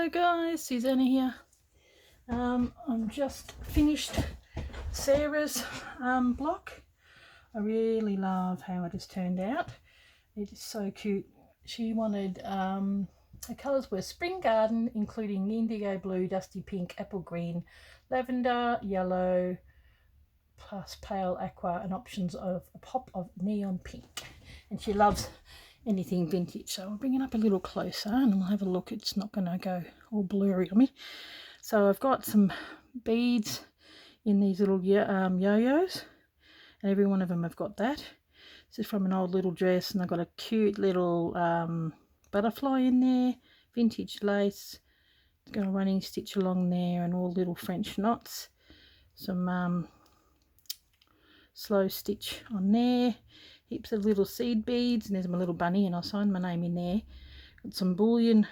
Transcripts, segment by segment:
Hello guys, Susanna here. I'm just finished Sarah's block. I really love how it has turned out. It is so cute. She wanted, the colours were Spring Garden, including indigo blue, dusty pink, apple green, lavender, yellow, plus pale aqua, and options of a pop of neon pink. And she loves anything vintage, so I'll bring it up a little closer and we'll have a look. It's not going to go all blurry on me. So I've got some beads in these little yo-yos, and every one of them have got that. This is from an old little dress, and I've got a cute little butterfly in there, vintage lace. It's got a running stitch along there and all little French knots. Some slow stitch on there, heaps of little seed beads, and there's my little bunny, and I'll sign my name in there. Got some bullion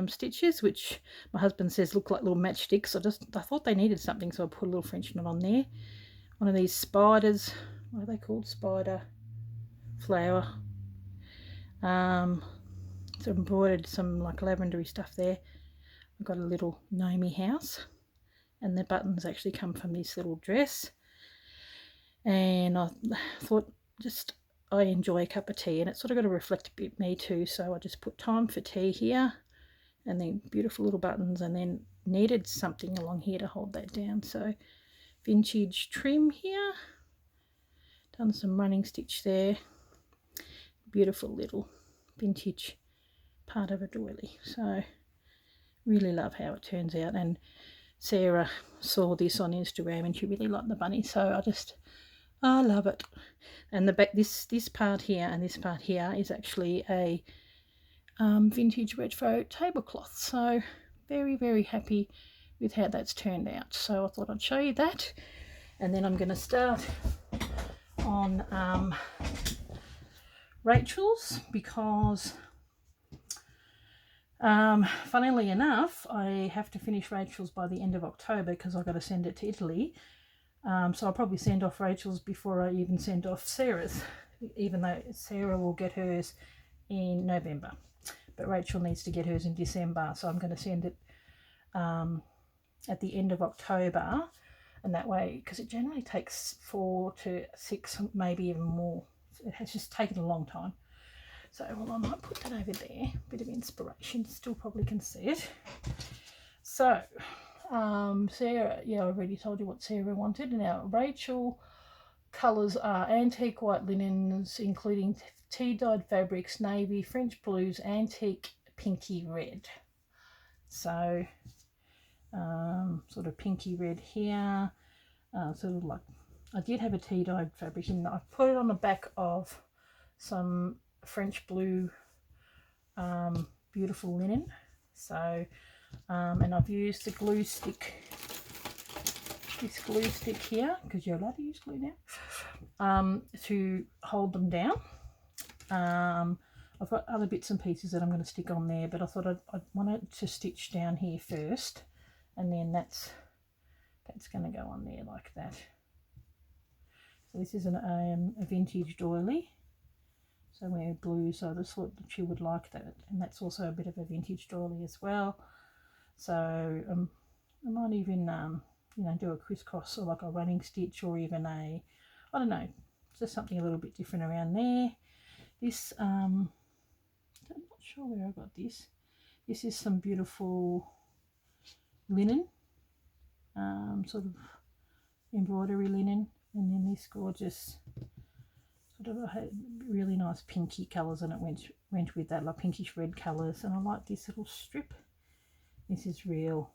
stitches, which my husband says look like little matchsticks. I thought they needed something, so I put a little French knot on there. One of these spiders, what are they called? Spider flower. So embroidered some like lavendery stuff there. I've got a little gnomey house, and the buttons actually come from this little dress. And I thought, I enjoy a cup of tea, and it's sort of got to reflect a bit me too, so I just put time for tea here, and then beautiful little buttons, and then needed something along here to hold that down. So vintage trim here, done some running stitch there, beautiful little vintage part of a doily. So really love how it turns out, and Sarah saw this on Instagram and she really liked the bunny, so I love it. And the back, this part here and this part here is actually a vintage retro tablecloth. So very, very happy with how that's turned out. So I thought I'd show you that. And then I'm going to start on Rachel's, because funnily enough, I have to finish Rachel's by the end of October because I've got to send it to Italy. So I'll probably send off Rachel's before I even send off Sarah's, even though Sarah will get hers in November. But Rachel needs to get hers in December, so I'm going to send it at the end of October. And that way, because it generally takes 4 to 6, maybe even more. It has just taken a long time. So well, I might put that over there, bit of inspiration, still probably can see it. So Sarah, yeah, I already told you what Sarah wanted. Now Rachel colours are antique white linens, including tea-dyed fabrics, navy, French blues, antique pinky red. So sort of pinky red here, sort of like, I did have a tea-dyed fabric in there. I put it on the back of some French blue beautiful linen. So and I've used the glue stick, this glue stick here, because you're allowed to use glue now, to hold them down. I've got other bits and pieces that I'm going to stick on there, but I thought I'd wanted to stitch down here first, and then that's going to go on there like that. So this is a vintage doily, so we're blue, so I just thought that she would like that, and that's also a bit of a vintage doily as well. So I might even do a crisscross, or like a running stitch, or even I don't know, just something a little bit different around there. This I'm not sure where I got this. This is some beautiful linen, sort of embroidery linen, and then this gorgeous sort of a really nice pinky colours, and it went with that, like pinkish red colours. And I like this little strip. This is real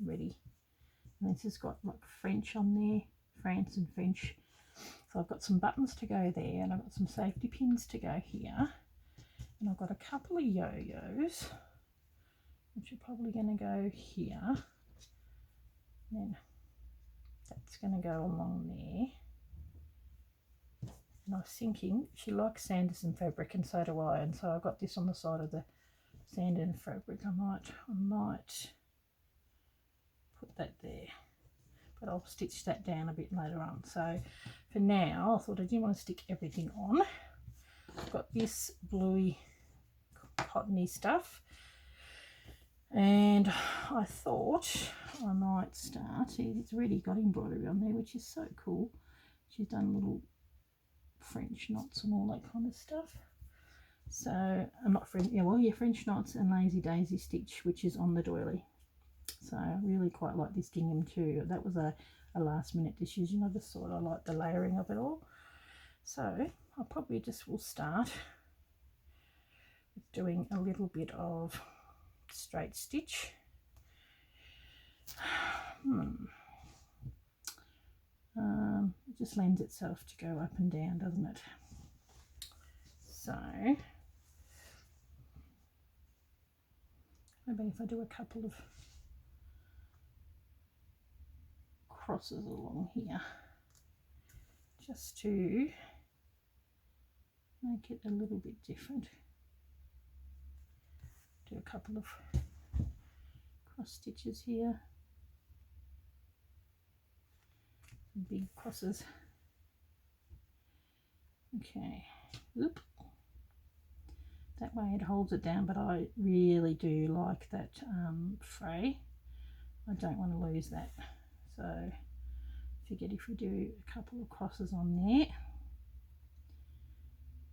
ready, and this has got like French on there, France and French. So I've got some buttons to go there, and I've got some safety pins to go here, and I've got a couple of yo-yos which are probably going to go here, and then that's going to go along there. And I was thinking, she likes Sanderson fabric, and so do I, and so I've got this on the side of the Sanderson fabric. I might put that there, but I'll stitch that down a bit later on. So for now, I thought I didn't want to stick everything on. I've got this bluey cottony stuff, And I thought I might start. See, it's already got embroidery on there, which is so cool. She's done little French knots and all that kind of stuff. So I'm not French, yeah, well, yeah, French knots and lazy daisy stitch, which is on the doily. So I really quite like this gingham too. That was a last minute decision. I just thought I liked the layering of it all. So I probably just will start with doing a little bit of straight stitch. It just lends itself to go up and down, doesn't it? So maybe if I do a couple of crosses along here, just to make it a little bit different. Do a couple of cross stitches here, some big crosses. Okay, oop. That way it holds it down, but I really do like that fray. I don't want to lose that. So figured if we do a couple of crosses on there,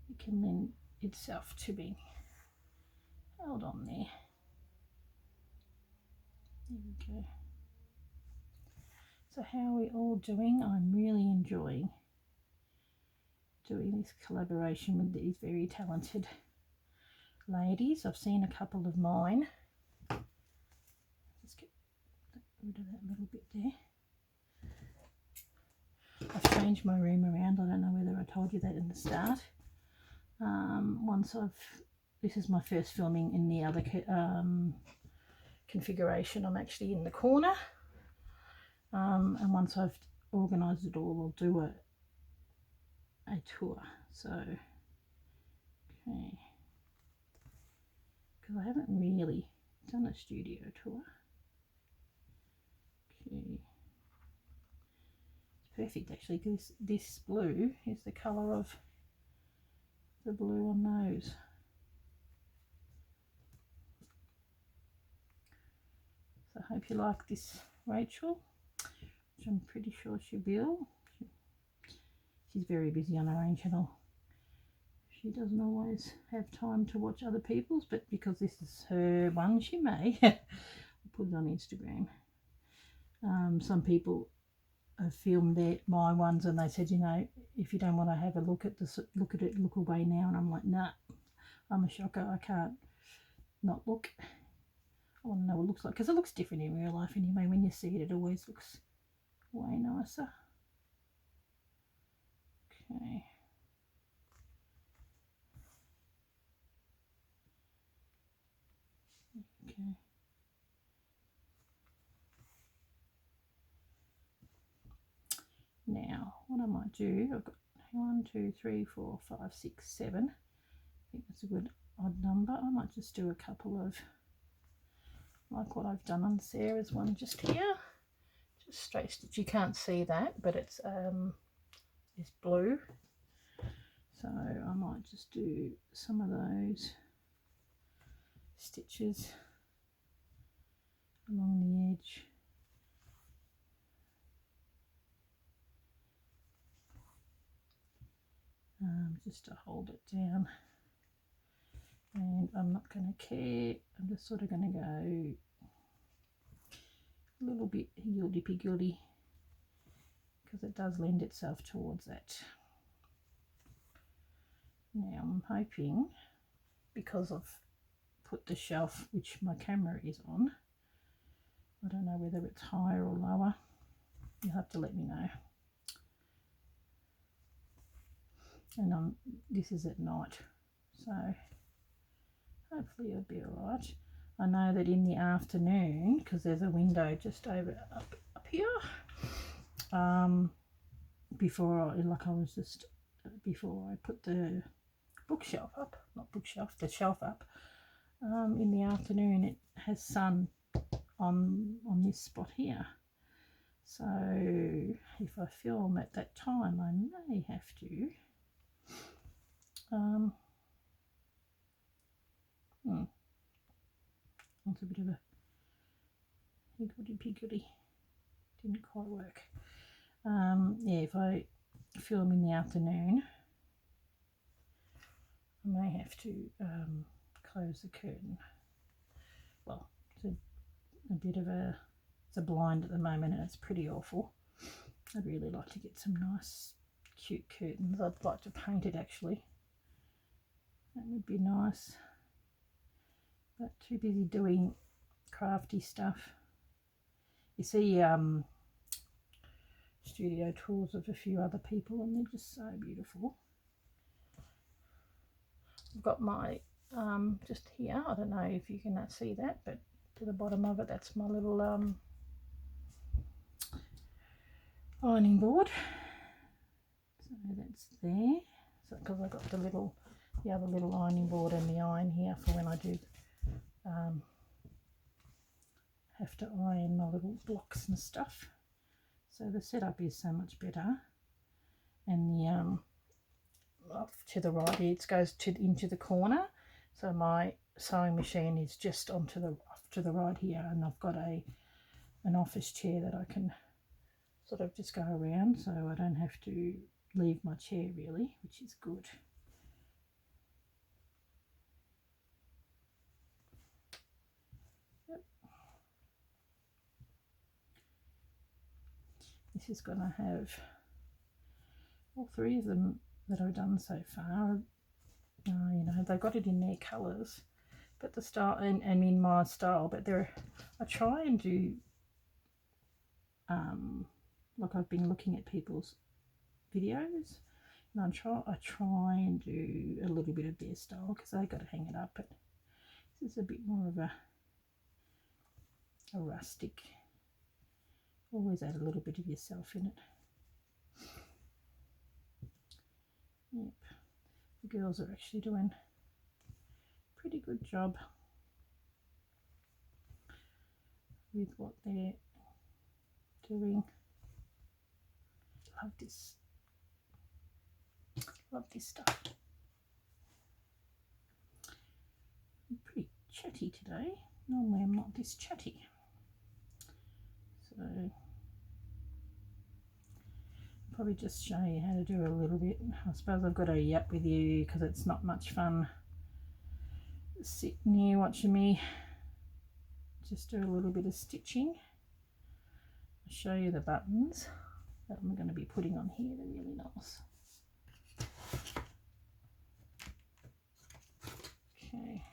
it can lend itself to being held on there. There we go. So how are we all doing? I'm really enjoying doing this collaboration with these very talented ladies. I've seen a couple of mine. Let's get rid of that little bit there. I've changed my room around. I don't know whether I told you that in the start. This is my first filming in the other configuration. I'm actually in the corner. And once I've organised it all, I'll do a tour. So, okay. Because I haven't really done a studio tour. Okay. Perfect actually, because this blue is the colour of the blue on those. So I hope you like this, Rachel, which I'm pretty sure she will. She's very busy on her own channel. She doesn't always have time to watch other people's, but because this is her one, she may. I'll put it on Instagram. Some people have filmed my ones and they said, you know, if you don't want to have a look at this, look away now. And I'm like, nah, I'm a shocker. I can't not look. I want to know what it looks like, because it looks different in real life anyway. When you see it, it always looks way nicer. Okay. Okay. Now, what I might do, I've got 1, 2, 3, 4, 5, 6, 7. I think that's a good odd number. I might just do a couple of, like what I've done on Sarah's one just here. Just straight stitch. You can't see that, but it's blue. So I might just do some of those stitches along the edge. Just to hold it down, and I'm not going to care. I'm just sort of going to go a little bit higgledy-piggledy, because it does lend itself towards that. Now I'm hoping, because I've put the shelf which my camera is on, I don't know whether it's higher or lower. You'll have to let me know. And this is at night, so hopefully it'll be all right. I know that in the afternoon, because there's a window just over up here, before I put the bookshelf up, not bookshelf, the shelf up, in the afternoon it has sun on this spot here. So if I film at that time, I may have to I'm wants a bit of a higgledy-piggledy. Didn't quite work. Yeah, if I film in the afternoon, I may have to close the curtain. Well, it's a bit of a, it's a blind at the moment and it's pretty awful. I'd really like to get some nice cute curtains. I'd like to paint it actually. That would be nice. But too busy doing crafty stuff. You see studio tours of a few other people and they're just so beautiful. I've got my just here, I don't know if you can see that, but to the bottom of it, that's my little ironing board. So that's there. So because I've got the other little ironing board and the iron here for when I do have to iron my little blocks and stuff. So the setup is so much better. And the off to the right here, it goes into the corner. So my sewing machine is just off to the right here, and I've got an office chair that I can sort of just go around, so I don't have to leave my chair really, which is good. Yep. This is going to have all three of them that I've done so far. You know, they got it in their colours, but the style and in my style, but I try and do like I've been looking at people's videos and I try and do a little bit of their style because they got to hang it up, but this is a bit more of a rustic. Always add a little bit of yourself in it. Yep, the girls are actually doing a pretty good job with what they're doing. Love this stuff. I'm pretty chatty today. Normally I'm not this chatty. So I'll probably just show you how to do a little bit. I suppose I've got to yap with you because it's not much fun sitting here watching me just do a little bit of stitching. I'll show you the buttons that I'm going to be putting on here. They're really nice. Okay.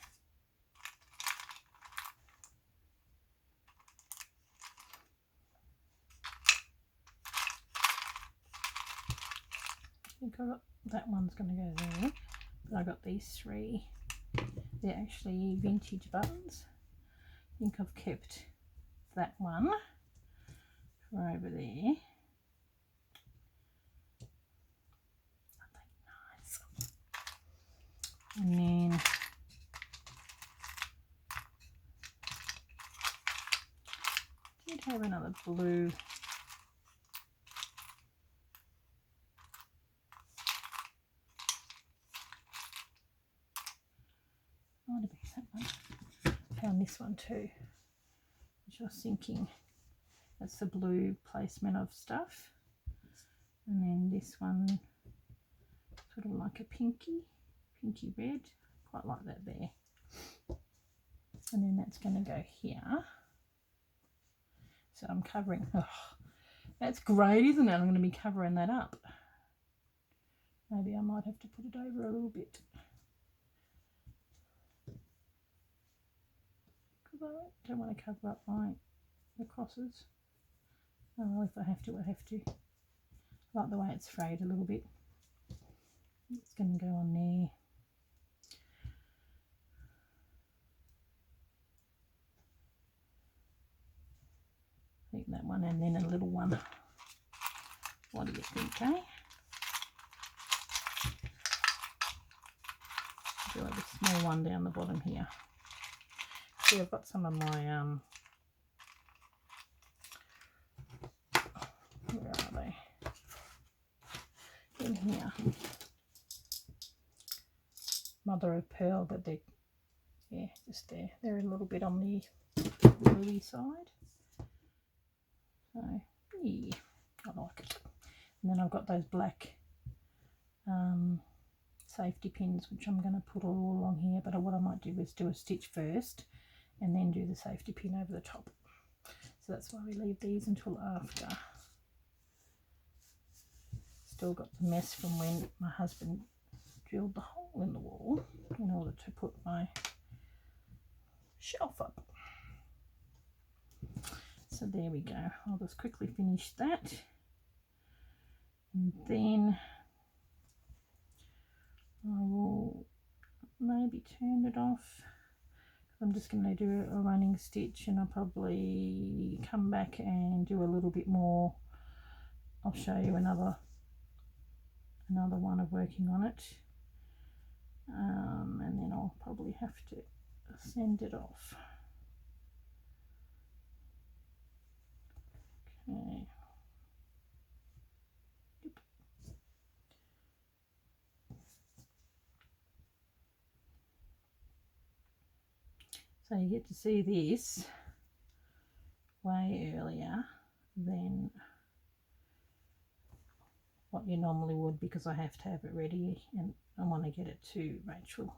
I think that one's going to go there, but I got these three. They're actually vintage buttons. I think I've kept that one for over there. Nice. And then I did have another blue. Might have been that one. Found this one too, which I was thinking that's the blue placement of stuff, and then this one sort of like a pinky red, quite like that there, and then that's going to go here. So I'm covering, oh, that's great, isn't it? I'm going to be covering that up. Maybe I might have to put it over a little bit. I don't want to cover up the crosses. Oh well, if I have to, I have to. I like the way it's frayed a little bit. It's going to go on there. I think that one, and then a little one. What do you think, eh? Do like a small one down the bottom here. See, I've got some of my where are they? In here. Mother of pearl, but they're yeah, just there. They're a little bit on the bluey side. So yeah, I like it. And then I've got those black safety pins, which I'm going to put all along here, but what I might do is do a stitch first and then do the safety pin over the top. So that's why we leave these until after. Still got the mess from when my husband drilled the hole in the wall in order to put my shelf up. So there we go. I'll just quickly finish that, and then I will maybe turn it off. I'm just going to do a running stitch, and I'll probably come back and do a little bit more. I'll show you another one of working on it, and then I'll probably have to send it off. Okay. Yep. So you get to see this way earlier than what you normally would, because I have to have it ready and I want to get it to Rachel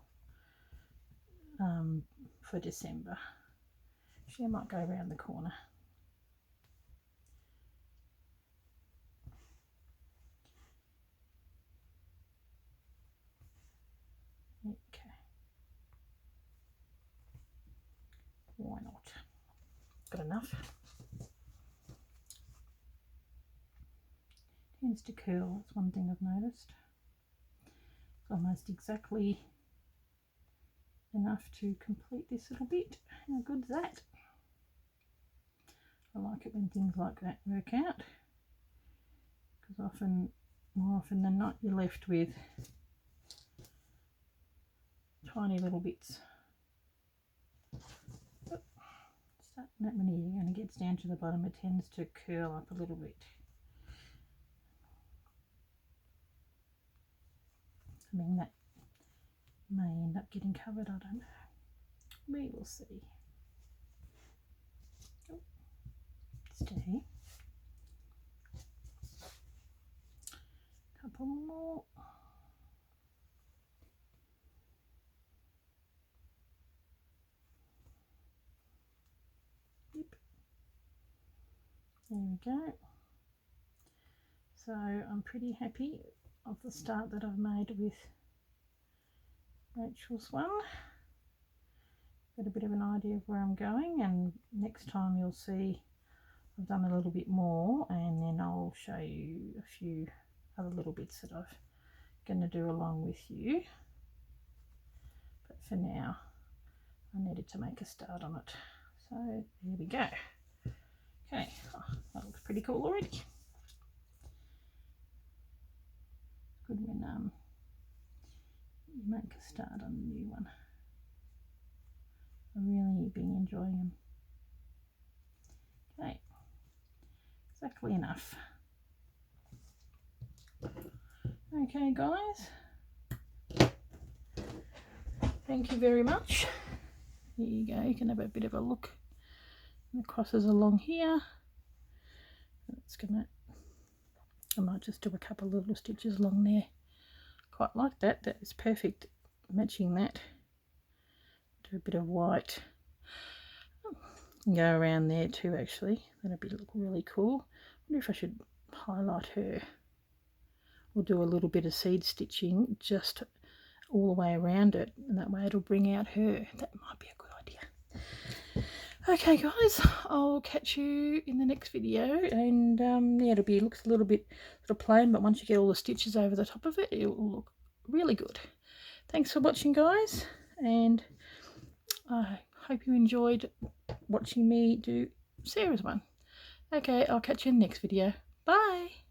for December. She might go around the corner. Okay. Why not? Got enough. Tends to curl, that's one thing I've noticed. It's almost exactly enough to complete this little bit. How good's that? I like it when things like that work out, because more often than not, you're left with tiny little bits. Starting that when you're going to get down to the bottom, it tends to curl up a little bit. I mean, that may end up getting covered, I don't know. We will see. Oh, stay. Couple more. Yep. There we go. So I'm pretty happy of the start that I've made with Rachel's one. Got a bit of an idea of where I'm going, and next time you'll see I've done a little bit more, and then I'll show you a few other little bits that I'm going to do along with you. But for now, I needed to make a start on it. So there we go. Okay, oh, that looks pretty cool already. Good when you make a start on a new one. I've really been enjoying them. Okay, exactly enough. Okay guys, thank you very much. Here you go, you can have a bit of a look. And the crosses along here. It's gonna, I might just do a couple of little stitches along there. Quite like that. That is perfect, matching that. Do a bit of white. Go around there too, actually. That'd be look really cool. I wonder if I should highlight her. We'll do a little bit of seed stitching just all the way around it, and that way it'll bring out her. That might be a good idea. Okay guys, I'll catch you in the next video, and yeah, looks a little bit sort of plain, but once you get all the stitches over the top of it, it will look really good. Thanks for watching guys, and I hope you enjoyed watching me do Sarah's one. Okay, I'll catch you in the next video. Bye!